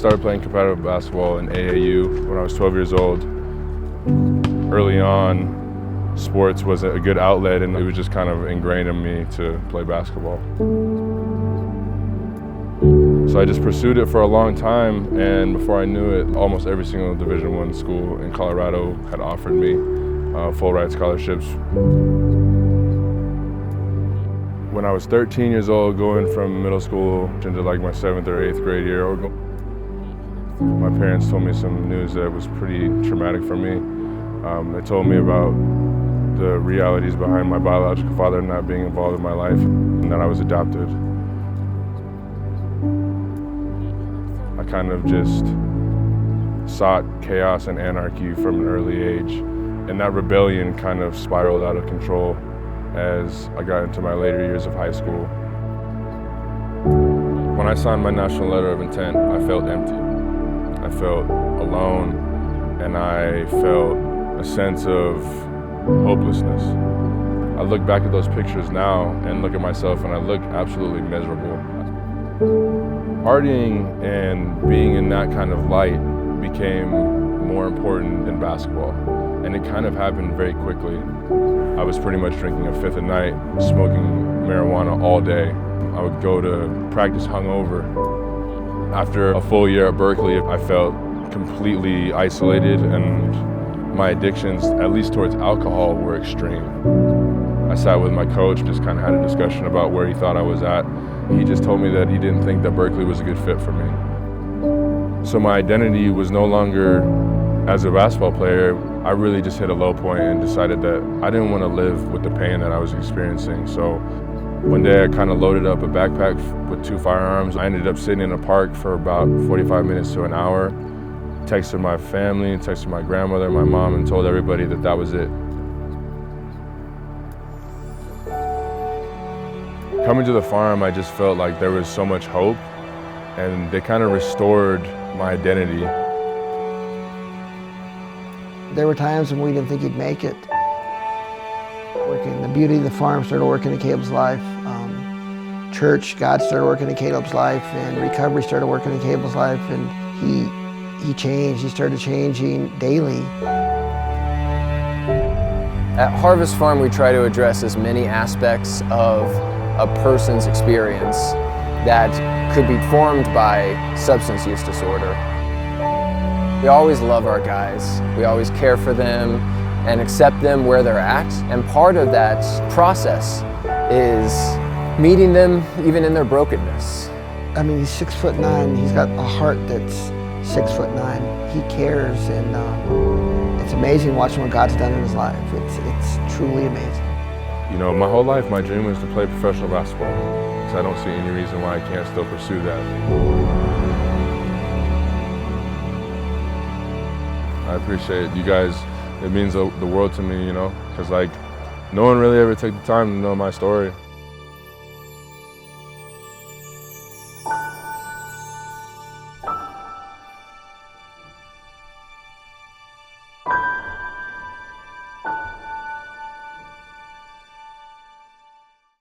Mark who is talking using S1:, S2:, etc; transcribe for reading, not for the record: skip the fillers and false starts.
S1: started playing competitive basketball in AAU when I was 12 years old. Early on, sports was a good outlet, and it was just kind of ingrained in me to play basketball. So I just pursued it for a long time, and before I knew it, almost every single Division I school in Colorado had offered me full-ride scholarships. When I was 13 years old, going from middle school into like my 7th or 8th grade year, my parents told me some news that was pretty traumatic for me. They told me about the realities behind my biological father not being involved in my life, and that I was adopted. I kind of just sought chaos and anarchy from an early age, and that rebellion kind of spiraled out of control as I got into my later years of high school. When I signed my national letter of intent, I felt empty. I felt alone, and I felt a sense of hopelessness. I look back at those pictures now and look at myself, and I look absolutely miserable. Partying and being in that kind of light became more important than basketball, and it kind of happened very quickly. I was pretty much drinking a fifth a night, smoking marijuana all day. I would go to practice hungover. After a full year at Berkeley, I felt completely isolated, and my addictions, at least towards alcohol, were extreme. I sat with my coach, just kind of had a discussion about where he thought I was at. He just told me that he didn't think that Berkeley was a good fit for me. So my identity was no longer as a basketball player. I really just hit a low point and decided that I didn't want to live with the pain that I was experiencing. So one day I kind of loaded up a backpack with 2 firearms. I ended up sitting in a park for about 45 minutes to an hour, texted my family, texted my grandmother, my mom, and told everybody that that was it. Coming to the farm, I just felt like there was so much hope, and they kind of restored my identity.
S2: There were times when we didn't think he'd make it. The beauty of the farm started working in Caleb's life. Church, God started working in Caleb's life, and recovery started working in Caleb's life, and he changed. He started changing daily.
S3: At Harvest Farm, we try to address as many aspects of a person's experience that could be formed by substance use disorder. We always love our guys. We always care for them and accept them where they're at. And part of that process is meeting them even in their brokenness.
S2: I mean, he's 6'9". He's got a heart that's 6'9". He cares, and it's amazing watching what God's done in his life. It's truly amazing.
S1: You know, my whole life, my dream was to play professional basketball. So I don't see any reason why I can't still pursue that. I appreciate you guys. It means the world to me, you know, because like no one really ever took the time to know my story.